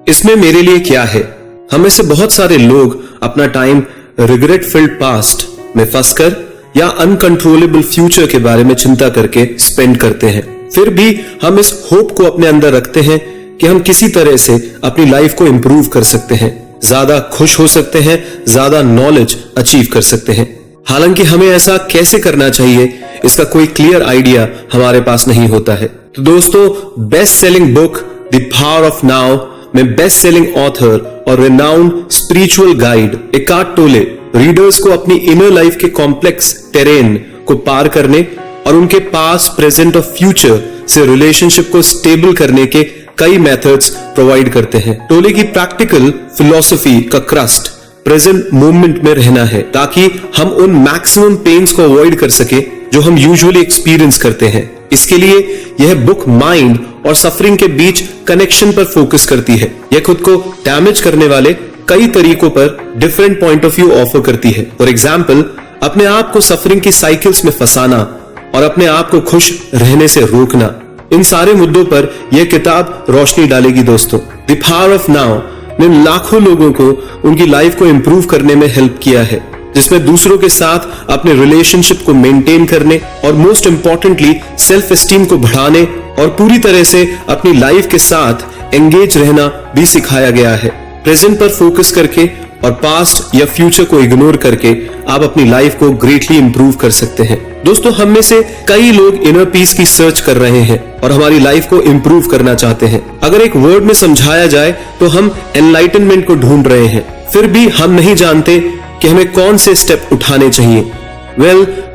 इसमें मेरे लिए क्या है? हम में से बहुत सारे लोग अपना टाइम रिग्रेट फिल्ड पास्ट में फंसकर या अनकंट्रोलेबल फ्यूचर के बारे में चिंता करके स्पेंड करते हैं। फिर भी हम इस होप को अपने अंदर रखते हैं कि हम किसी तरह से अपनी लाइफ को इंप्रूव कर सकते हैं, ज्यादा खुश हो सकते हैं, ज्यादा नॉलेज अचीव कर सकते हैं। हालांकि हमें ऐसा कैसे करना चाहिए, इसका कोई क्लियर आइडिया हमारे पास नहीं होता है। तो दोस्तों, best selling book the power of now में बेस्ट सेलिंग ऑथर और रिनाउंड स्पिरिचुअल गाइड एकार्ट टोले रीडर्स को अपनी इनर लाइफ के कॉम्प्लेक्स टेरेन को पार करने और उनके पास्ट, प्रेजेंट और फ्यूचर से रिलेशनशिप को स्टेबल करने के कई मेथड्स प्रोवाइड करते हैं। टोले की प्रैक्टिकल फिलॉसफी का क्रस्ट प्रेजेंट मोमेंट में रहना है, ताकि हम उन मैक्सिमम पेन्स को अवॉइड कर सके जो हम यूजुअली एक्सपीरियंस करते हैं। इसके लिए यह बुक माइंड और सफरिंग के बीच कनेक्शन पर फोकस करती है। यह खुद को डैमेज करने वाले कई तरीकों पर different point of view offer करती है। फॉर एग्जाम्पल, अपने आप को सफरिंग की साइकिल्स में फंसाना और अपने आप को खुश रहने से रोकना, इन सारे मुद्दों पर यह किताब रोशनी डालेगी। दोस्तों, द पावर ऑफ नाउ ने लाखों लोगों को उनकी लाइफ को इंप्रूव करने में हेल्प किया है, जिसमें दूसरों के साथ अपने रिलेशनशिप को मेंटेन करने और मोस्ट इंपॉर्टेंटली सेल्फ एस्टीम को बढ़ाने और पूरी तरह से अपनी लाइफ के साथ एंगेज रहना भी सिखाया गया है। प्रेजेंट पर फोकस करके और पास्ट या फ्यूचर को इग्नोर करके आप अपनी लाइफ को ग्रेटली इंप्रूव कर सकते हैं। दोस्तों, हम में से कई लोग इनर पीस की सर्च कर रहे हैं और हमारी लाइफ को इंप्रूव करना चाहते हैं। अगर एक वर्ड में समझाया जाए तो हम एनलाइटनमेंट को ढूंढ रहे हैं, फिर भी हम नहीं जानते कि हमें कौन से स्टेप उठाने चाहिए।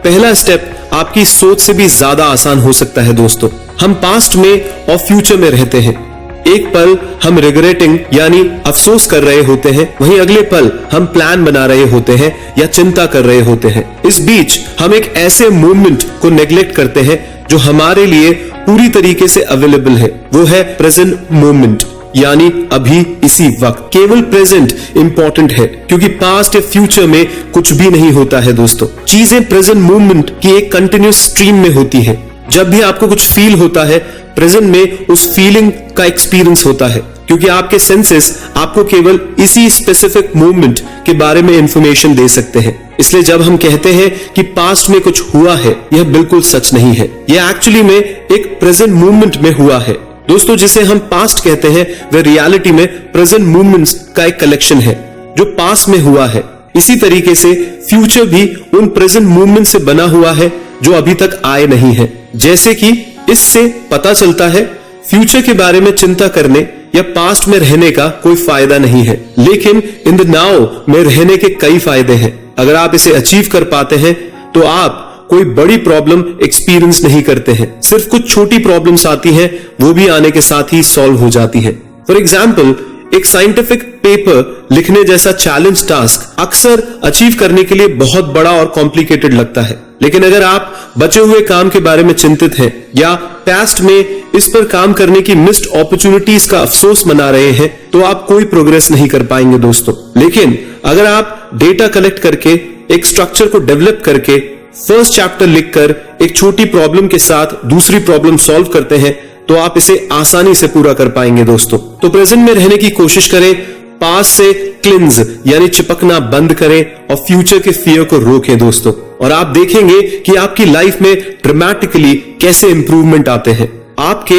पहला स्टेप आपकी सोच से भी ज्यादा आसान हो सकता है। दोस्तों, हम पास्ट में और फ्यूचर में रहते हैं। एक पल हम रिग्रेटिंग यानी अफसोस कर रहे होते हैं, वहीं अगले पल हम प्लान बना रहे होते हैं या चिंता कर रहे होते हैं। इस बीच हम एक ऐसे मोमेंट को नेग्लेक्ट करते हैं जो हमारे लिए पूरी तरीके से अवेलेबल है। वो है प्रेजेंट मोमेंट, यानी अभी इसी वक्त। केवल प्रेजेंट इंपॉर्टेंट है, क्योंकि पास्ट या फ्यूचर में कुछ भी नहीं होता है। दोस्तों, चीजें प्रेजेंट मोमेंट की एक कंटिन्यूस स्ट्रीम में होती है। जब भी आपको कुछ फील होता है, प्रेजेंट में उस फीलिंग का एक्सपीरियंस होता है, क्योंकि आपके सेंसेस आपको केवल इसी स्पेसिफिक मोमेंट के बारे में इंफॉर्मेशन दे सकते हैं। इसलिए जब हम कहते हैं कि पास्ट में कुछ हुआ है, यह बिल्कुल सच नहीं है। यह एक्चुअली में एक प्रेजेंट मोमेंट में हुआ है। दोस्तों, जिसे हम पास्ट कहते हैं, वह रियलिटी में प्रेजेंट मोमेंट्स का एक कलेक्शन है जो पास्ट में हुआ है। इसी तरीके से फ्यूचर भी उन प्रेजेंट मोमेंट से बना हुआ है जो अभी तक आए नहीं है। जैसे कि इससे पता चलता है फ्यूचर के बारे में चिंता करने या पास्ट में रहने का कोई फायदा नहीं है, लेकिन इन द नाउ में रहने के कई फायदे हैं। अगर आप इसे अचीव कर पाते हैं तो आप कोई बड़ी प्रॉब्लम एक्सपीरियंस नहीं करते हैं। सिर्फ कुछ छोटी प्रॉब्लम्स आती हैं, वो भी आने के साथ ही सॉल्व हो जाती हैं। फॉर एग्जाम्पल, एक साइंटिफिक पेपर लिखने जैसा चैलेंज टास्क अक्सर अचीव करने के लिए बहुत बड़ा और कॉम्प्लिकेटेड लगता है, लेकिन अगर आप बचे हुए काम के बारे में चिंतित हैं या पास्ट में इस पर काम करने की मिस्ड अपॉर्चुनिटीज का अफसोस मना रहे हैं, तो आप कोई प्रोग्रेस नहीं कर पाएंगे। दोस्तों, लेकिन अगर आप डेटा कलेक्ट करके एक स्ट्रक्चर को डेवलप करके फर्स्ट चैप्टर लिखकर एक छोटी प्रॉब्लम के साथ दूसरी प्रॉब्लम सॉल्व करते हैं, तो आप इसे आसानी से पूरा कर पाएंगे। दोस्तों, तो प्रेजेंट में रहने की कोशिश करें, पास्ट से क्लिंज यानी चिपकना बंद करें और फ्यूचर के फियर को रोकें। दोस्तों, और आप देखेंगे कि आपकी लाइफ में ड्रामेटिकली कैसे इंप्रूवमेंट आते हैं। आपके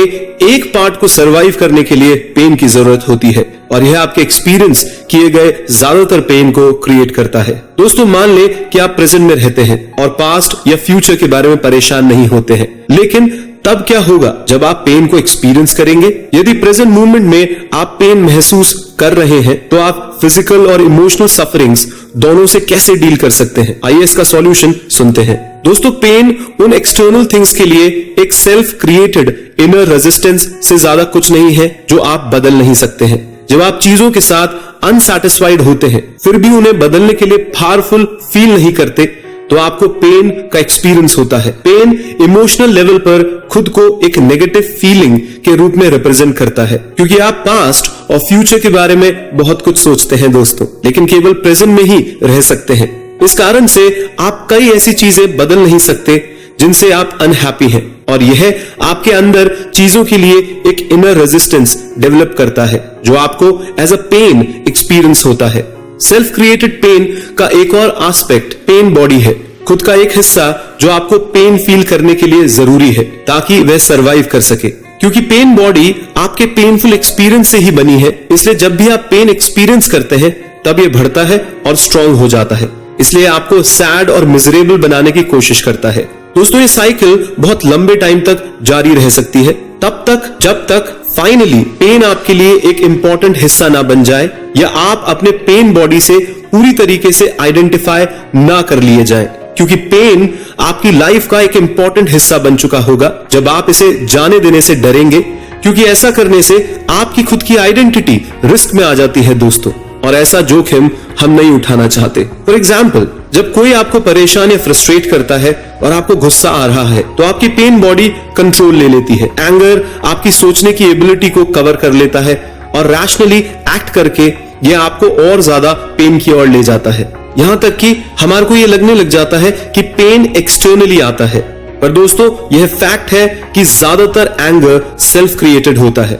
एक पार्ट को सरवाइव करने के लिए पेन की जरूरत होती है, और यह आपके एक्सपीरियंस किए गए ज्यादातर पेन को क्रिएट करता है। दोस्तों, मान ले कि आप प्रेजेंट में रहते हैं और पास्ट या फ्यूचर के बारे में परेशान नहीं होते हैं, लेकिन तब क्या होगा जब आप पेन को एक्सपीरियंस करेंगे? यदि प्रेजेंट मोमेंट में आप पेन महसूस कर रहे हैं, तो आप फिजिकल और इमोशनल सफरिंग्स दोनों से कैसे डील कर सकते हैं? आइए इसका सॉल्यूशन सुनते हैं। दोस्तों, पेन उन एक्सटर्नल थिंग्स के लिए एक सेल्फ क्रिएटेड इनर रेजिस्टेंस से ज्यादा कुछ नहीं है जो आप बदल नहीं सकते हैं। जब आप चीजों के साथ अनसैटिस्फाइड होते हैं, फिर भी उन्हें बदलने के लिए पावरफुल फील नहीं करते, तो आपको पेन का एक्सपीरियंस होता है। पेन इमोशनल लेवल पर खुद को एक नेगेटिव फीलिंग के रूप में रिप्रेजेंट करता है, क्योंकि आप पास्ट और फ्यूचर के बारे में बहुत कुछ सोचते हैं दोस्तों, लेकिन केवल प्रेजेंट में ही रह सकते हैं। इस कारण से आप कई ऐसी चीजें बदल नहीं सकते जिनसे आप अनहैप्पी हैं, और यह आपके अंदर चीजों के लिए एक इनर रेजिस्टेंस डेवलप करता है जो आपको एज अ पेन एक्सपीरियंस होता है। सेल्फ क्रिएटेड पेन का एक और एस्पेक्ट पेन बॉडी है, खुद का एक हिस्सा जो आपको पेन फील करने के लिए जरूरी है ताकि वह सरवाइव कर सके। क्योंकि पेन बॉडी आपके पेनफुल एक्सपीरियंस से ही बनी है, इसलिए जब भी आप पेन एक्सपीरियंस करते हैं तब ये बढ़ता है और स्ट्रांग हो जाता है, इसलिए आपको सैड और मिजरेबल बनाने की कोशिश करता है। दोस्तों, ये साइकिल बहुत लंबे टाइम तक जारी रह सकती है, तब तक जब तक फाइनली पेन आपके लिए एक इंपॉर्टेंट हिस्सा ना बन जाए या आप अपने पेन बॉडी से पूरी तरीके से आइडेंटिफाई ना कर लिए जाएं। क्योंकि पेन आपकी लाइफ का एक इंपॉर्टेंट हिस्सा बन चुका होगा जब आप इसे जाने देने से डरेंगे, क्योंकि ऐसा करने से आपकी खुद की आइडेंटिटी रिस्क में आ जाती है दोस्तों, और ऐसा जोखिम हम नहीं उठाना चाहते। फॉर एग्जाम्पल, जब कोई आपको परेशान या फ्रस्ट्रेट करता है और आपको गुस्सा आ रहा है तो आपकी पेन बॉडी कंट्रोल ले लेती है। एंगर आपकी सोचने की एबिलिटी को कवर कर लेता है और रैशनली एक्ट करके यह आपको और ज्यादा पेन की ओर ले जाता है। यहां तक कि हमारे को यह लगने लग जाता है कि पेन एक्सटर्नली आता है, पर दोस्तों यह फैक्ट है कि ज्यादातर एंगर सेल्फ क्रिएटेड होता है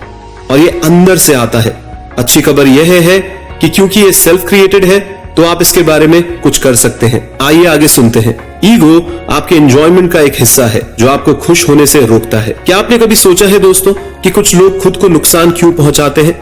और यह अंदर से आता है। अच्छी खबर यह है कि क्योंकि ये सेल्फ क्रिएटेड है तो आप इसके बारे में कुछ कर सकते हैं। आइए आगे सुनते हैं। ईगो आपके एंजॉयमेंट का एक हिस्सा है जो आपको खुश होने से रोकता है। क्या आपने कभी सोचा है दोस्तों कि कुछ लोग खुद को नुकसान क्यों पहुंचाते हैं?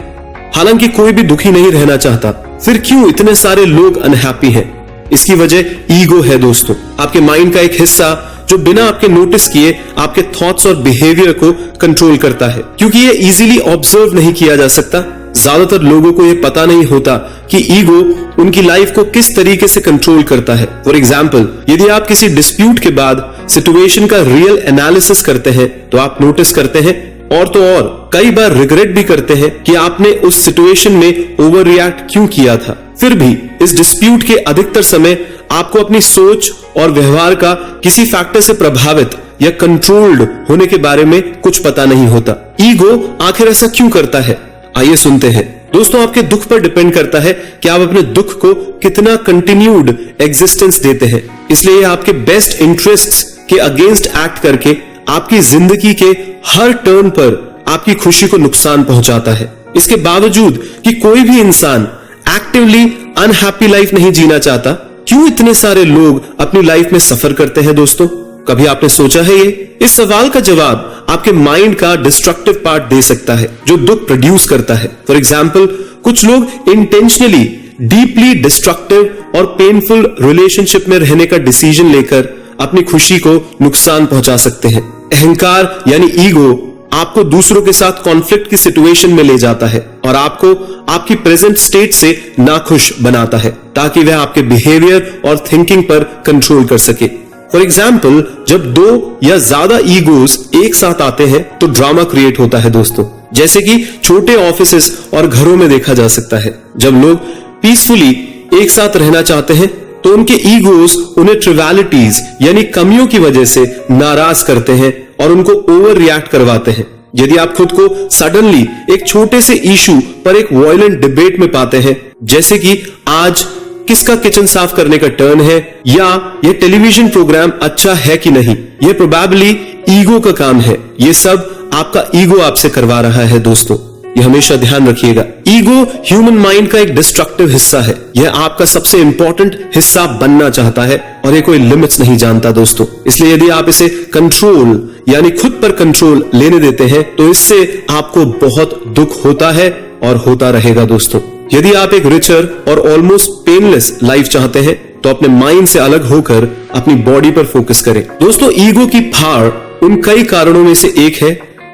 हालांकि कोई भी दुखी नहीं रहना चाहता, फिर क्यों इतने सारे लोग अनहैप्पी हैं? इसकी वजह ईगो है दोस्तों, आपके माइंड का एक हिस्सा जो बिना आपके नोटिस किए आपके थॉट्स और बिहेवियर को कंट्रोल करता है। क्योंकि ये इजीली ऑब्जर्व नहीं किया जा सकता, ज्यादातर लोगों को यह पता नहीं होता कि ईगो उनकी लाइफ को किस तरीके से कंट्रोल करता है। फॉर एग्जाम्पल, यदि आप किसी डिस्प्यूट के बाद सिचुएशन का रियल एनालिसिस करते हैं तो आप नोटिस करते हैं और तो और कई बार रिग्रेट भी करते हैं कि आपने उस सिचुएशन में ओवर रिएक्ट क्यों किया था। फिर भी इस डिस्प्यूट के अधिकतर समय आपको अपनी सोच और व्यवहार का किसी फैक्टर से प्रभावित या कंट्रोल्ड होने के बारे में कुछ पता नहीं होता। ईगो आखिर ऐसा क्यों करता है? आइए सुनते हैं। दोस्तों, आपके दुख पर डिपेंड करता है कि आप अपने दुख को कितना कंटिन्यूड एग्जिस्टेंस देते हैं। इसलिए आपके बेस्ट इंटरेस्ट्स के अगेंस्ट एक्ट करके आपकी जिंदगी के हर टर्न पर आपकी खुशी को नुकसान पहुंचाता है। इसके बावजूद कि कोई भी इंसान एक्टिवली अनहैप्पी लाइफ नहीं जीना चाहता, क्यों इतने सारे लोग अपनी लाइफ में सफर करते हैं दोस्तों? कभी आपने सोचा है ये? इस सवाल का जवाब आपके माइंड का डिस्ट्रक्टिव पार्ट दे सकता है जो दुख प्रोड्यूस करता है। फॉर एग्जाम्पल, कुछ लोग इंटेंशनली डीपली डिस्ट्रक्टिव और पेनफुल रिलेशनशिप में रहने का डिसीजन लेकर अपनी खुशी को नुकसान पहुंचा सकते हैं। अहंकार यानी ईगो आपको दूसरों के साथ कॉन्फ्लिक्ट की सिचुएशन में ले जाता है और आपको आपकी प्रेजेंट स्टेट से नाखुश बनाता है ताकि वह आपके बिहेवियर और थिंकिंग पर कंट्रोल कर सके। फॉर एग्जाम्पल, जब दो या ज्यादा ईगोज एक साथ आते हैं तो ड्रामा क्रिएट होता है दोस्तों, जैसे कि छोटे ऑफिसेस और घरों में देखा जा सकता है। जब लोग पीसफुली एक साथ रहना चाहते हैं तो उनके ईगोज उन्हें ट्रिवियलिटीज यानी कमियों की वजह से नाराज करते हैं और उनको ओवर रिएक्ट करवाते हैं। यदि आप खुद को सडनली एक छोटे से इशू पर एक वायलेंट डिबेट में पाते हैं, जैसे कि आज किसका किचन साफ करने का टर्न है या यह टेलीविजन प्रोग्राम अच्छा है कि नहीं, यह प्रोबेबली ईगो का काम है। यह सब आपका ईगो आपसे करवा रहा है दोस्तों, यह हमेशा ध्यान रखिएगा। ईगो ह्यूमन माइंड का एक डिस्ट्रक्टिव हिस्सा है। यह आपका सबसे इंपॉर्टेंट हिस्सा बनना चाहता है और ये कोई लिमिट्स नहीं जानता दोस्तों। इसलिए यदि आप इसे कंट्रोल यानी खुद पर कंट्रोल लेने देते हैं तो इससे आपको बहुत दुख होता है और होता रहेगा दोस्तों। यदि आप एक रिचर और ऑलमोस्ट पेनलेस लाइफ चाहते हैं तो अपने माइंड से अलग होकर अपनी बॉडी पर फोकस करें। दोस्तों, ईगो की फाड़ उन कई कारणों में से एक है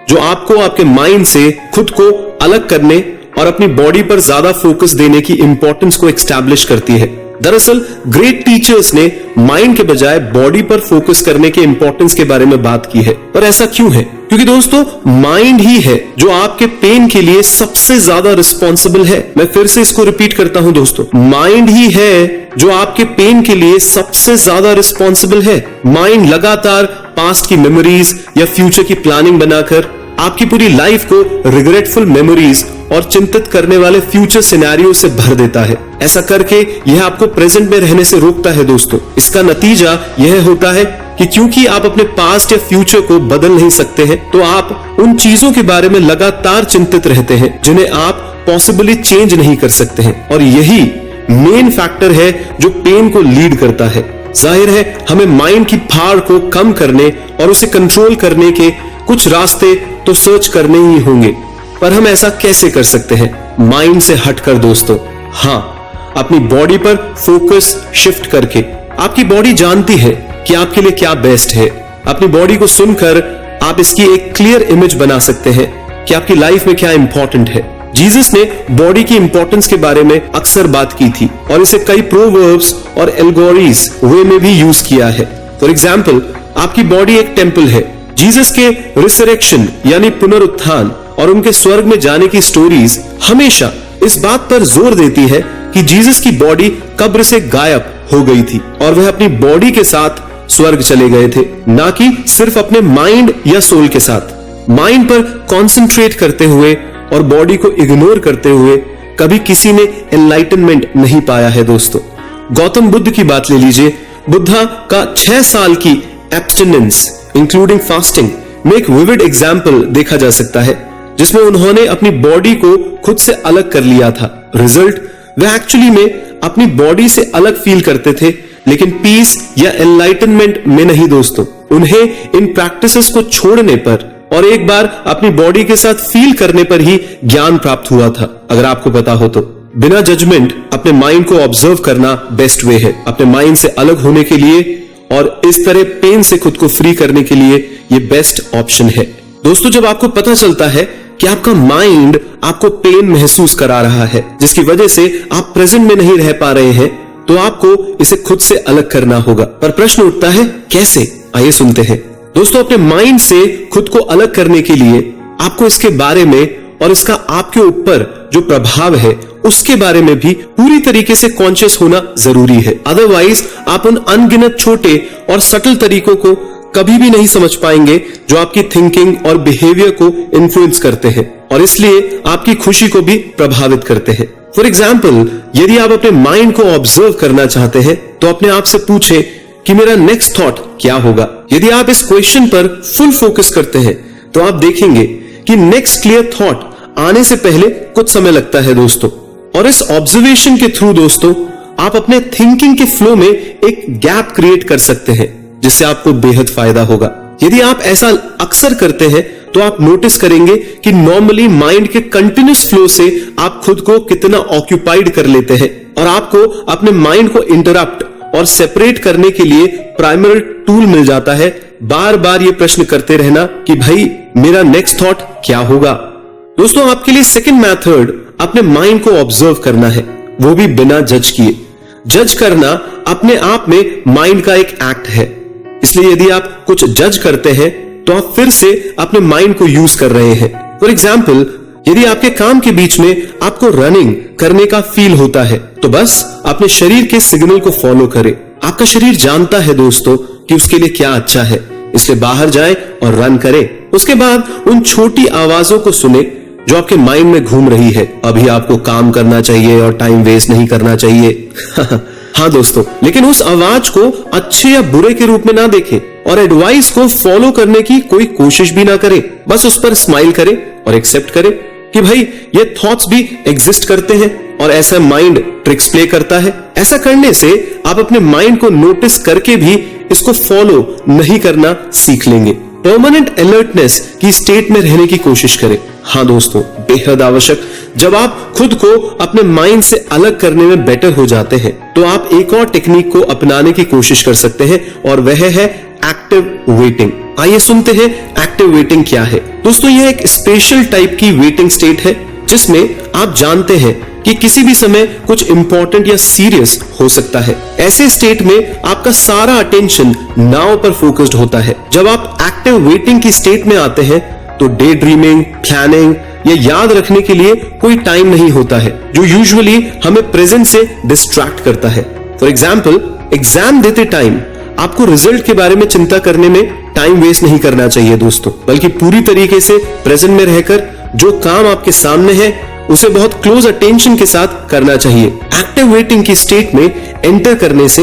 जो आपको आपके माइंड से खुद को अलग करने और अपनी बॉडी पर ज्यादा फोकस देने की इंपॉर्टेंस को एस्टैब्लिश करती है। दरअसल ग्रेट टीचर्स ने माइंड के बजाय बॉडी पर फोकस करने के इंपॉर्टेंस के बारे में बात की है। पर ऐसा क्यों है? क्योंकि दोस्तों, माइंड ही है जो आपके पेन के लिए सबसे ज्यादा रिस्पॉन्सिबल है। मैं फिर से इसको रिपीट करता हूं दोस्तों, माइंड ही है जो आपके पेन के लिए सबसे ज्यादा रिस्पॉन्सिबल है। माइंड लगातार पास्ट की मेमोरीज या फ्यूचर की प्लानिंग बनाकर आपकी पूरी लाइफ को रिग्रेटफुल मेमोरीज और चिंतित करने वाले फ्यूचर सिनेरियो से भर देता है। ऐसा करके यह आपको प्रेजेंट में रहने से रोकता है दोस्तों। इसका नतीजा यह होता है कि क्योंकि आप अपने पास्ट या फ्यूचर को बदल नहीं सकते हैं, तो आप उन चीजों के बारे में लगातार चिंतित रहते हैं जिन्हें आप पॉसिबली चेंज नहीं कर सकते हैं। और यही मेन फैक्टर है जो पेन को लीड करता है। जाहिर है हमें माइंड की फाड़ को कम करने और उसे कंट्रोल करने के कुछ रास्ते तो सर्च करने ही होंगे, पर हम ऐसा कैसे कर सकते हैं माइंड से हटकर दोस्तों? हाँ, अपनी बॉडी पर फोकस शिफ्ट करके। आपकी बॉडी जानती है कि आपके लिए क्या बेस्ट है। अपनी बॉडी को सुनकर आप इसकी एक क्लियर इमेज बना सकते हैं कि आपकी लाइफ में क्या इंपॉर्टेंट है। जीसस ने बॉडी की इंपॉर्टेंस के बारे में अक्सर बात की थी और इसे कई प्रोवर्ब्स और एल्गोरीज वे में भी यूज किया है। फॉर एग्जाम्पल, आपकी बॉडी एक टेम्पल है। जीसस के रिसरेक्शन यानी पुनरुत्थान और उनके स्वर्ग में जाने की स्टोरीज हमेशा इस बात पर जोर देती है कि जीसस की बॉडी कब्र से गायब हो गई थी और वह अपनी बॉडी के साथ स्वर्ग चले गए थे, ना कि सिर्फ अपने माइंड या सोल के साथ। माइंड पर कॉन्सेंट्रेट करते हुए और बॉडी को इग्नोर करते हुए कभी किसी ने एनलाइटनमेंट नहीं पाया है दोस्तों। गौतम बुद्ध की बात ले लीजिए। बुद्धा का 6 साल की एब्स्टिनेंस इंक्लूडिंग फास्टिंग में एक विविड एग्जाम्पल देखा जा सकता है, जिसमें उन्होंने अपनी बॉडी को खुद से अलग कर लिया था। रिजल्ट, वह एक्चुअली में अपनी बॉडी से अलग फील करते थे, लेकिन पीस या एनलाइटनमेंट में नहीं दोस्तों। उन्हें इन प्रैक्टिसेस को छोड़ने पर और एक बार अपनी बॉडी के साथ फील करने पर ही ज्ञान प्राप्त हुआ था। अगर आपको पता हो तो बिना जजमेंट अपने माइंड को ऑब्जर्व करना बेस्ट वे है अपने माइंड से अलग होने के लिए, और इस तरह पेन से खुद को फ्री करने के लिए ये बेस्ट ऑप्शन है दोस्तों। जब आपको पता चलता है कि आपका माइंड आपको पेन महसूस करा रहा है, जिसकी वजह से आप प्रेजेंट में नहीं रह पा रहे हैं, तो आपको इसे खुद से अलग करना होगा। पर प्रश्न उठता है कैसे? आइए सुनते हैं दोस्तों। अपने माइंड से खुद को अलग करने के लिए आपको इसके बारे में और इसका आपके ऊपर जो प्रभाव है उसके बारे में भी पूरी तरीके से कॉन्शियस होना जरूरी है। अदरवाइज आप उन अनगिनत छोटे और सटल तरीकों को कभी भी नहीं समझ पाएंगे जो आपकी थिंकिंग और बिहेवियर को इन्फ्लुएंस करते हैं और इसलिए आपकी खुशी को भी प्रभावित करते हैं। फॉर एग्जाम्पल, यदि आप अपने माइंड को ऑब्जर्व करना चाहते हैं तो अपने आप से पूछें कि मेरा नेक्स्ट थॉट क्या होगा। यदि आप इस क्वेश्चन पर फुल फोकस करते हैं तो आप देखेंगे कि नेक्स्ट क्लियर थॉट आने से पहले कुछ समय लगता है दोस्तों। और इस ऑब्जर्वेशन के थ्रू दोस्तों आप अपने थिंकिंग के फ्लो में एक गैप क्रिएट कर सकते हैं, जिससे आपको बेहद फायदा होगा। यदि आप ऐसा अक्सर करते हैं तो आप नोटिस करेंगे कि नॉर्मली माइंड के कंटिन्यूस फ्लो से आप खुद को कितना ऑक्यूपाइड कर लेते हैं और आपको अपने माइंड को इंटरप्ट और सेपरेट करने के लिए प्राइमरी टूल मिल जाता है बार बार ये प्रश्न करते रहना कि भाई मेरा नेक्स्ट थॉट क्या होगा। दोस्तों, आपके लिए सेकंड मेथड अपने माइंड को ऑब्जर्व करना है, वो भी बिना जज किए। जज करना अपने आप में माइंड का एक एक्ट है, इसलिए यदि आप कुछ जज करते हैं तो आप फिर से अपने माइंड को यूज कर रहे हैं। फॉर एग्जाम्पल, यदि आपके काम के बीच में आपको रनिंग करने का फील होता है तो बस अपने शरीर के सिग्नल को फॉलो करें। आपका शरीर जानता है दोस्तों कि उसके लिए क्या अच्छा है, इसलिए बाहर जाएं और रन करें। उसके बाद उन छोटी आवाजों को सुने जो आपके माइंड में घूम रही है। अभी आपको काम करना चाहिए और टाइम वेस्ट नहीं करना चाहिए। हाँ दोस्तों, लेकिन उस आवाज को अच्छे या बुरे के रूप में ना देखें और एडवाइस को फॉलो करने की कोई कोशिश भी ना करें। बस उस पर स्माइल करें और एक्सेप्ट करें कि भाई ये थॉट्स भी एग्जिस्ट करते हैं और ऐसा माइंड ट्रिक्स प्ले करता है। ऐसा करने से आप अपने माइंड को नोटिस करके भी इसको फॉलो नहीं करना सीख लेंगे। परमानेंट अलर्टनेस की स्टेट में रहने की कोशिश करें। हाँ दोस्तों, बेहद आवश्यक। जब आप खुद को अपने माइंड से अलग करने में बेटर हो जाते हैं तो आप एक और टेक्निक को अपनाने की कोशिश कर सकते हैं और वह है एक्टिव वेटिंग। आइए सुनते हैं एक्टिव वेटिंग क्या है। दोस्तों, यह एक स्पेशल टाइप की वेटिंग स्टेट है जिसमें आप जानते हैं कि किसी भी समय कुछ इंपॉर्टेंट या सीरियस हो सकता है। ऐसे स्टेट में आपका सारा अटेंशन नाव पर फोकस्ड होता है। जब आप एक्टिव वेटिंग की स्टेट में आते हैं तो डे ड्रीमिंग, प्लानिंग या याद रखने के लिए कोई टाइम नहीं होता है, जो यूजुअली हमें प्रेजेंट से डिस्ट्रैक्ट करता है। फॉर एग्जाम्पल, एग्जाम देते टाइम आपको रिजल्ट के बारे में चिंता करने में टाइम वेस्ट नहीं करना चाहिए दोस्तों, बल्कि पूरी तरीके से प्रेजेंट में रहकर जो काम आपके सामने है उसे बहुत क्लोज अटेंशन के साथ करना चाहिए। एक्टिव वेटिंग की स्टेट में एंटर करने से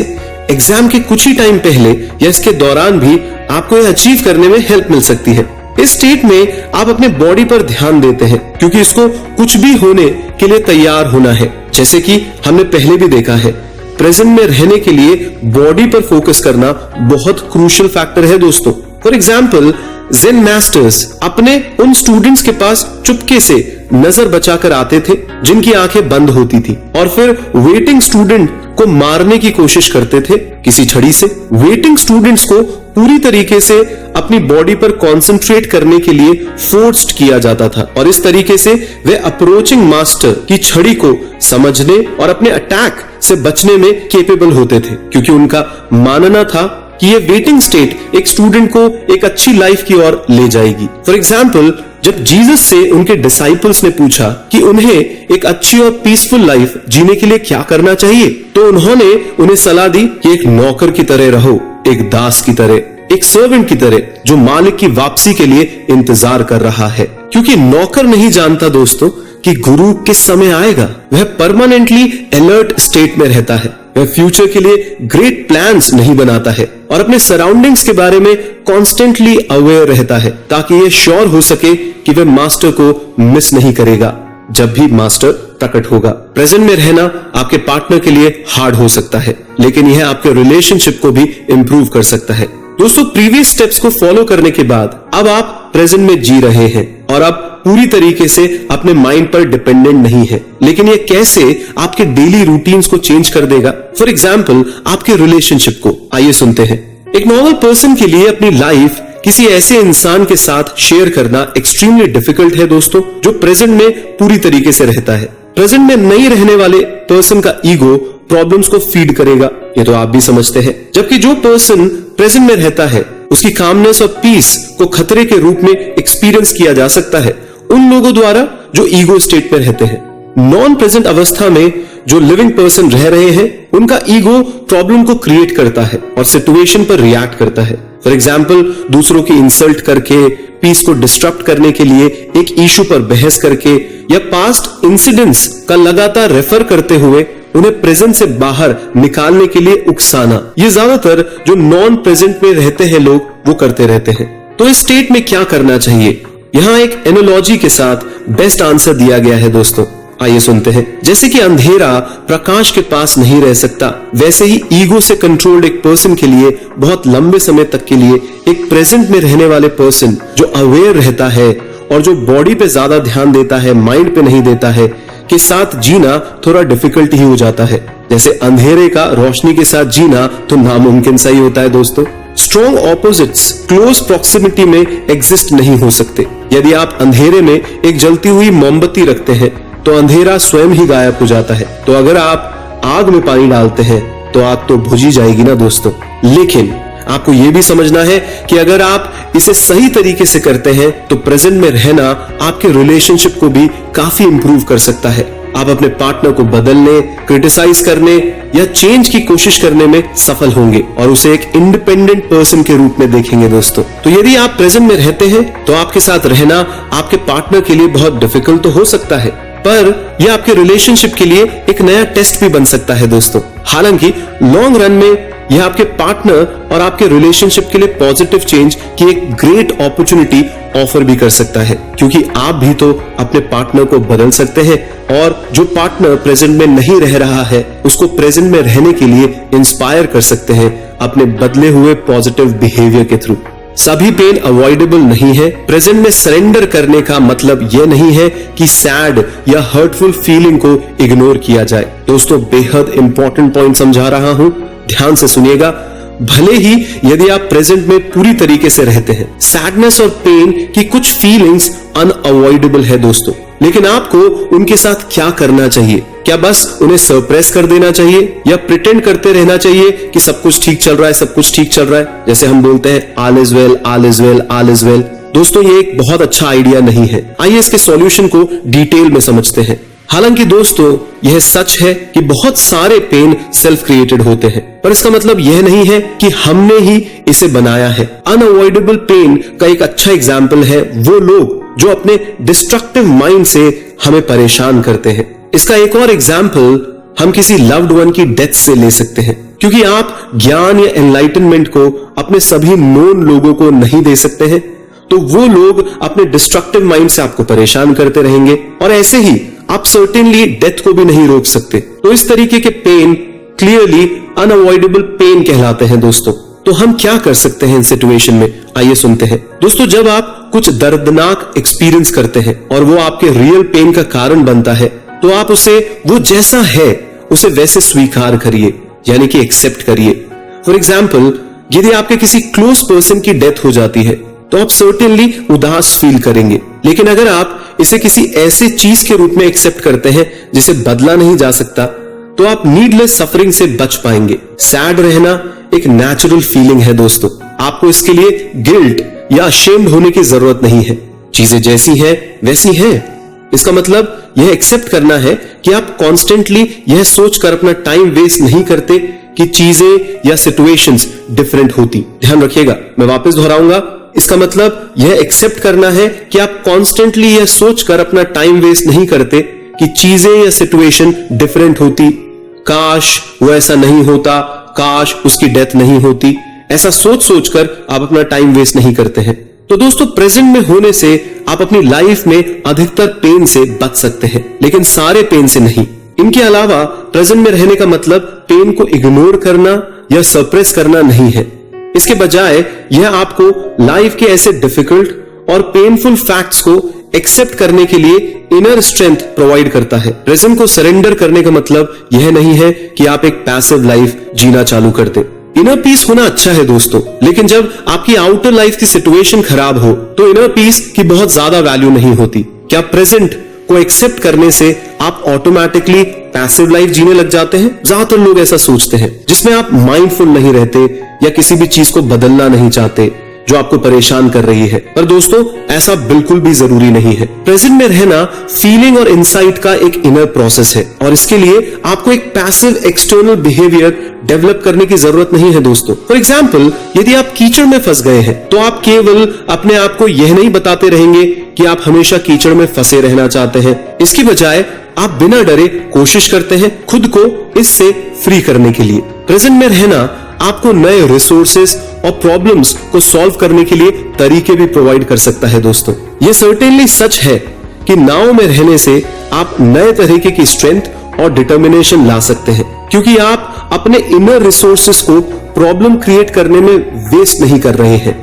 एग्जाम के कुछ ही टाइम पहले या इसके दौरान भी आपको यह अचीव करने में हेल्प मिल सकती है। इस स्टेट में आप अपने बॉडी पर ध्यान देते हैं, क्योंकि इसको कुछ भी होने के लिए तैयार होना है। जैसे कि हमने पहले भी देखा है, प्रेजेंट में रहने के लिए बॉडी पर फोकस करना बहुत क्रूशियल फैक्टर है दोस्तों। फॉर एग्जाम्पल, ज़ेन मास्टर्स अपने उन स्टूडेंट्स के पास चुपके से नजर बचाकर आते थे जिनकी आंखें बंद होती थी, और फिर वेटिंग स्टूडेंट को मारने की कोशिश करते थे किसी छड़ी से। वेटिंग स्टूडेंट्स को पूरी तरीके से अपनी बॉडी पर कंसंट्रेट करने के लिए फोर्स्ड किया जाता था, और इस तरीके से वे अप्रोचिंग मास्टर की छड़ी को समझने और अपने अटैक से बचने में केपेबल होते थे, क्योंकि उनका मानना था कि ये वेटिंग स्टेट एक स्टूडेंट को एक अच्छी लाइफ की ओर ले जाएगी। फॉर एग्जाम्पल, जब जीसस से उनके डिसाइपल्स ने पूछा कि उन्हें एक अच्छी और पीसफुल लाइफ जीने के लिए क्या करना चाहिए, तो उन्होंने उन्हें सलाह दी कि एक नौकर की तरह रहो, एक दास की तरह, एक सर्वेंट की तरह जो मालिक की वापसी के लिए इंतजार कर रहा है। क्योंकि नौकर नहीं जानता दोस्तों कि गुरु किस समय आएगा। वह परमानेंटली अलर्ट स्टेट में रहता है, वह फ्यूचर के लिए ग्रेट प्लान्स नहीं बनाता है और अपने सराउंडिंग्स के बारे में कॉन्स्टेंटली अवेयर रहता है, ताकि यह श्योर हो सके कि वह मास्टर को मिस नहीं करेगा जब भी मास्टर प्रकट होगा। प्रेजेंट में रहना आपके पार्टनर के लिए हार्ड हो सकता है, लेकिन यह आपके रिलेशनशिप को भी इंप्रूव कर सकता है। दोस्तों, प्रीवियस स्टेप्स को फॉलो करने के बाद अब आप प्रेजेंट में जी रहे हैं और अब पूरी तरीके से अपने माइंड पर डिपेंडेंट नहीं है। लेकिन ये कैसे आपके डेली रूटीन्स को चेंज कर देगा? फॉर एग्जाम्पल, आपके रिलेशनशिप को आइए सुनते हैं। एक नॉर्मल पर्सन के लिए अपनी लाइफ किसी ऐसे इंसान के साथ शेयर करना एक्सट्रीमली डिफिकल्ट है दोस्तों, जो प्रेजेंट में पूरी तरीके से रहता है। प्रेजेंट में नहीं रहने वाले पर्सन का ईगो प्रॉब्लम्स को फीड करेगा, ये तो आप भी समझते हैं। जबकि जो पर्सन प्रेजेंट में रहता है, उसकी कामनेस और पीस को खतरे के रूप में एक्सपीरियंस किया जा सकता है उन लोगों द्वारा जो ईगो स्टेट में रहते हैं। नॉन प्रेजेंट अवस्था में जो लिविंग पर्सन रह रहे हैं, उनका ईगो प्रॉब्लम को क्रिएट करता है और सिचुएशन पर रिएक्ट करता है। फॉर एग्जाम्पल, दूसरों की इंसल्ट करके, पीस को डिस्टर्ब करने के लिए एक इशू पर बहस करके, या पास्ट इंसिडेंट्स का लगातार रेफर करते हुए उन्हें प्रेजेंट से बाहर निकालने के लिए उकसाना, ये ज्यादातर जो नॉन प्रेजेंट में रहते हैं लोग वो करते रहते हैं। तो इस स्टेट में क्या करना चाहिए? यहाँ एक एनालॉजी के साथ बेस्ट आंसर दिया गया है दोस्तों, आइए सुनते हैं। जैसे कि अंधेरा प्रकाश के पास नहीं रह सकता, वैसे ही ईगो से कंट्रोल्ड एक पर्सन के लिए बहुत लंबे समय तक के लिए एक प्रेजेंट में रहने वाले पर्सन जो अवेयर रहता है और जो बॉडी पे ज्यादा ध्यान देता है, माइंड पे नहीं देता है, के साथ जीना थोड़ा डिफिकल्ट ही हो जाता है। जैसे अंधेरे का रोशनी के साथ जीना तो नामुमकिन सा ही होता है दोस्तों। स्ट्रॉन्ग ऑपोजिट्स क्लोज प्रॉक्सिमिटी में एग्जिस्ट नहीं हो सकते। यदि आप अंधेरे में एक जलती हुई मोमबत्ती रखते हैं तो अंधेरा स्वयं ही गायब हो जाता है। तो अगर आप आग में पानी डालते हैं तो आग तो बुझ ही जाएगी ना दोस्तों। लेकिन आपको यह भी समझना है कि अगर आप इसे सही तरीके से करते हैं तो प्रेजेंट में रहना आपके रिलेशनशिप को भी काफी इंप्रूव कर सकता है। आप अपने पार्टनर को बदलने, क्रिटिसाइज करने या चेंज की कोशिश करने में सफल होंगे और उसे एक इंडिपेंडेंट पर्सन के रूप में देखेंगे दोस्तों। तो यदि आप प्रेजेंट में रहते हैं तो आपके साथ रहना आपके पार्टनर के लिए बहुत डिफिकल्ट तो हो सकता है, पर यह आपके रिलेशनशिप के लिए एक नया टेस्ट भी बन सकता है दोस्तों। हालांकि लॉन्ग रन में यह आपके पार्टनर और आपके रिलेशनशिप के लिए पॉजिटिव चेंज की एक ग्रेट अपॉर्चुनिटी ऑफर भी कर सकता है, क्योंकि आप भी तो अपने पार्टनर को बदल सकते हैं और जो पार्टनर प्रेजेंट में नहीं रह रहा है उसको प्रेजेंट में रहने के लिए इंस्पायर कर सकते हैं अपने बदले हुए पॉजिटिव बिहेवियर के थ्रू। सभी पेन अवॉइडेबल नहीं है। प्रेजेंट में सरेंडर करने का मतलब यह नहीं है कि सैड या हर्टफुल फीलिंग को इग्नोर किया जाए। दोस्तों, बेहद इंपॉर्टेंट पॉइंट समझा रहा हूं, ध्यान से सुनिएगा। भले ही यदि आप प्रेजेंट में पूरी तरीके से रहते हैं, सैडनेस और पेन की कुछ फीलिंग्स अनअवॉइडेबल है दोस्तों, लेकिन आपको उनके साथ क्या करना चाहिए? क्या बस उन्हें सरप्रेस कर देना चाहिए या प्रिटेंड करते रहना चाहिए कि सब कुछ ठीक चल रहा है, सब कुछ ठीक चल रहा है, जैसे हम बोलते हैं all is well, all is well, all is well. दोस्तों, ये एक बहुत अच्छा आइडिया नहीं है। आइए इसके सॉल्यूशन को डिटेल में समझते हैं। हालांकि दोस्तों यह सच है कि बहुत सारे पेन सेल्फ क्रिएटेड होते हैं, पर इसका मतलब यह नहीं है कि हमने ही इसे बनाया है। अनअवॉइडेबल पेन का एक अच्छा एग्जाम्पल है वो लोग जो अपने डिस्ट्रक्टिव माइंड से हमें परेशान करते हैं। इसका एक और एग्जाम्पल हम किसी लव्ड वन की डेथ से ले सकते हैं, क्योंकि आप ज्ञान या एनलाइटनमेंट को अपने सभी नोन लोगों को नहीं दे सकते हैं, तो वो लोग अपने डिस्ट्रक्टिव माइंड से आपको परेशान करते रहेंगे, और ऐसे ही आप सर्टेनली डेथ को भी नहीं रोक सकते। तो इस तरीके के पेन क्लियरली अनअवॉइडेबल पेन कहलाते हैं दोस्तों। तो हम क्या कर सकते हैं इन सिचुएशन में, आइए सुनते हैं। दोस्तों, जब आप कुछ दर्दनाक एक्सपीरियंस करते हैं और वो आपके रियल पेन का कारण बनता है, तो आप उसे वो जैसा है उसे वैसे स्वीकार करिए, यानी कि एक्सेप्ट करिए। फॉर एग्जाम्पल, यदि आपके किसी क्लोज पर्सन की डेथ हो जाती है तो आप सर्टेनली उदास फील करेंगे, लेकिन अगर आप इसे किसी ऐसे चीज के रूप में एक्सेप्ट करते हैं जिसे बदला नहीं जा सकता, तो आप नीडलेस सफरिंग से बच पाएंगे। सैड रहना एक नेचुरल फीलिंग है दोस्तों, आपको इसके लिए गिल्ट या अशेम्ड होने की जरूरत नहीं है। चीजें जैसी हैं वैसी हैं। इसका मतलब यह एक्सेप्ट करना है कि आप कॉन्स्टेंटली यह सोचकर अपना टाइम वेस्ट नहीं करते कि चीजें या सिचुएशंस डिफरेंट होती। ध्यान रखिएगा, मैं वापस दोहराऊंगा। इसका मतलब यह एक्सेप्ट करना है कि आप कॉन्स्टेंटली यह सोचकर अपना टाइम वेस्ट नहीं करते कि चीजें या सिचुएशन डिफरेंट होती। काश वो ऐसा नहीं होता, काश उसकी डेथ नहीं होती, ऐसा सोच सोचकर आप अपना टाइम वेस्ट नहीं करते हैं। तो दोस्तों, प्रेजेंट में होने से आप अपनी लाइफ में अधिकतर पेन से बच सकते हैं, लेकिन सारे पेन से नहीं। इनके अलावा प्रेजेंट में रहने का मतलब पेन को इग्नोर करना या सप्रेस करना नहीं है। इसके बजाय यह आपको लाइफ के ऐसे डिफिकल्ट और पेनफुल फैक्ट्स को एक्सेप्ट करने के लिए इनर स्ट्रेंथ प्रोवाइड करता है। प्रेजेंट को सरेंडर करने का मतलब यह नहीं है कि आप एक पैसिव लाइफ जीना चालू कर दें। इनर पीस होना अच्छा है दोस्तों, लेकिन जब आपकी आउटर लाइफ की सिचुएशन खराब हो तो इनर पीस की बहुत ज्यादा वैल्यू नहीं होती। क्या प्रेजेंट को एक्सेप्ट करने से आप ऑटोमेटिकली पैसिव लाइफ जीने लग जाते हैं? ज्यादातर लोग ऐसा सोचते हैं, जिसमें आप माइंडफुल नहीं रहते या किसी भी चीज को बदलना नहीं चाहते जो आपको परेशान कर रही है। पर दोस्तों, ऐसा बिल्कुल भी जरूरी नहीं है। प्रेजेंट में रहना फीलिंग और इंसाइट का एक इनर प्रोसेस है, और इसके लिए आपको एक पैसिव एक्सटर्नल बिहेवियर डेवलप करने की जरूरत नहीं है दोस्तों। फॉर एग्जाम्पल, यदि आप कीचड़ में फंस गए हैं तो आप केवल अपने आप को यह नहीं बताते रहेंगे कि आप हमेशा कीचड़ में फंसे रहना चाहते हैं। इसकी बजाय आप बिना डरे कोशिश करते हैं खुद को इससे फ्री करने के लिए। प्रेजेंट में रहना आपको नए रिसोर्सेस और प्रॉब्लम्स को सॉल्व करने के लिए तरीके भी प्रोवाइड कर सकता है दोस्तों। यह सर्टेनली सच है कि नाव में रहने से आप नए तरीके की स्ट्रेंथ और डिटर्मिनेशन ला सकते हैं, क्योंकि आप अपने इनर रिसोर्सेस को प्रॉब्लम क्रिएट करने में वेस्ट नहीं कर रहे हैं।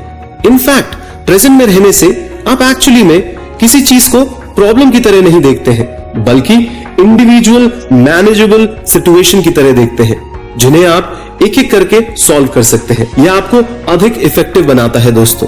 इनफैक्ट प्रेजेंट में रहने से आप एक्चुअली में किसी चीज को प्रॉब्लम की तरह नहीं देखते हैं, बल्कि इंडिविजुअल मैनेजेबल सिचुएशन की तरह देखते हैं, जिन्हें आप एक एक करके सॉल्व कर सकते हैं। यह आपको अधिक इफेक्टिव बनाता है दोस्तों।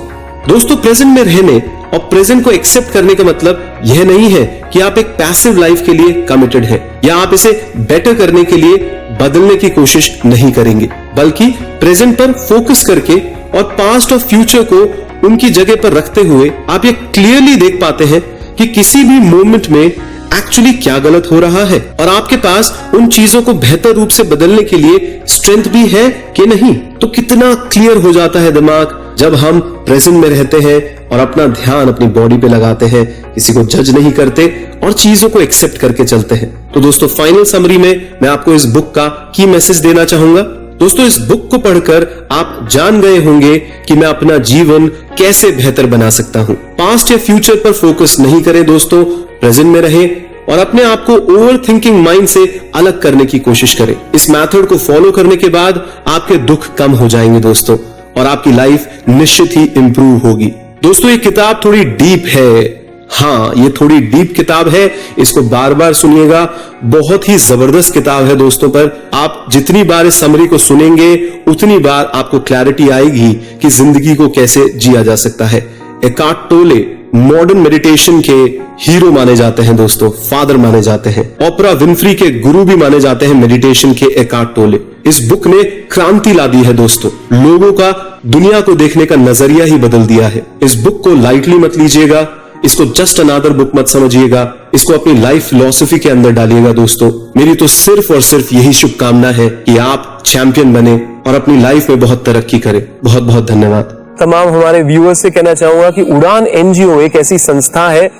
प्रेजेंट में रहने और प्रेजेंट को एक्सेप्ट करने का मतलब यह नहीं है कि आप एक पैसिव लाइफ के लिए कमिटेड हैं, या आप इसे बेटर करने के लिए बदलने की कोशिश नहीं करेंगे, बल्कि प्रेजेंट पर फोकस करके और पास्ट और फ्यूचर को उनकी जगह पर रखते हुए आप ये क्लियरली देख पाते हैं कि किसी भी मोमेंट में एक्चुअली क्या गलत हो रहा है, और आपके पास उन चीजों को बेहतर रूप से बदलने के लिए स्ट्रेंथ भी है कि नहीं। तो कितना क्लियर हो जाता है दिमाग जब हम प्रेजेंट में रहते हैं और अपना ध्यान अपनी बॉडी पे लगाते हैं, किसी को जज नहीं करते और चीजों को एक्सेप्ट करके चलते हैं। तो दोस्तों, फाइनल समरी में मैं आपको इस बुक का की मैसेज देना चाहूंगा। दोस्तों, इस बुक को पढ़कर आप जान गए होंगे कि मैं अपना जीवन कैसे बेहतर बना सकता हूं। पास्ट या फ्यूचर पर फोकस नहीं करें दोस्तों, प्रेजेंट में रहें और अपने आप को ओवर थिंकिंग माइंड से अलग करने की कोशिश करें। इस मेथड को फॉलो करने के बाद आपके दुख कम हो जाएंगे दोस्तों, और आपकी लाइफ निश्चित ही इंप्रूव होगी। दोस्तों, ये किताब थोड़ी डीप है। हाँ, ये थोड़ी डीप किताब है, इसको बार बार सुनिएगा। बहुत ही जबरदस्त किताब है दोस्तों। पर आप जितनी बार इस समरी को सुनेंगे उतनी बार आपको क्लैरिटी आएगी कि जिंदगी को कैसे जिया जा सकता है। एकार्ट टोले मॉडर्न मेडिटेशन के हीरो माने जाते हैं दोस्तों, फादर माने जाते हैं। ओपरा विनफ्री के गुरु भी माने जाते हैं मेडिटेशन के एकार्ट टोले। इस बुक ने क्रांति ला दी है दोस्तों, लोगों का दुनिया को देखने का नजरिया ही बदल दिया है। इस बुक को लाइटली मत लीजिएगा, इसको जस्ट अनदर बुक मत समझिएगा, इसको अपनी लाइफ फिलॉसफी के अंदर डालिएगा। दोस्तों, मेरी तो सिर्फ और सिर्फ यही शुभकामना है कि आप चैंपियन बने और अपनी लाइफ में बहुत तरक्की करें। बहुत बहुत धन्यवाद। तमाम हमारे व्यूअर्स से कहना चाहूंगा कि उड़ान एनजीओ एक ऐसी संस्था है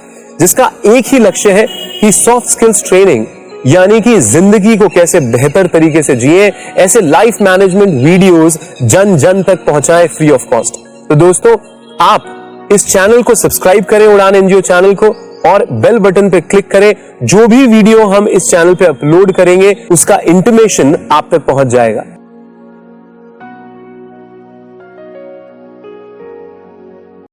जिसका एक ही लक्ष्य है कि सॉफ्ट स्किल्स ट्रेनिंग, यानी कि जिंदगी को कैसे बेहतर तरीके से जिए, ऐसे लाइफ मैनेजमेंट वीडियोस जन जन तक पहुंचाए फ्री ऑफ कॉस्ट। तो दोस्तों, आप इस चैनल को सब्सक्राइब करें, उड़ान एनजीओ चैनल को, और बेल बटन पे क्लिक करें। जो भी वीडियो हम इस चैनल पे अपलोड करेंगे उसका इंटीमेशन आप तक पहुंच जाएगा।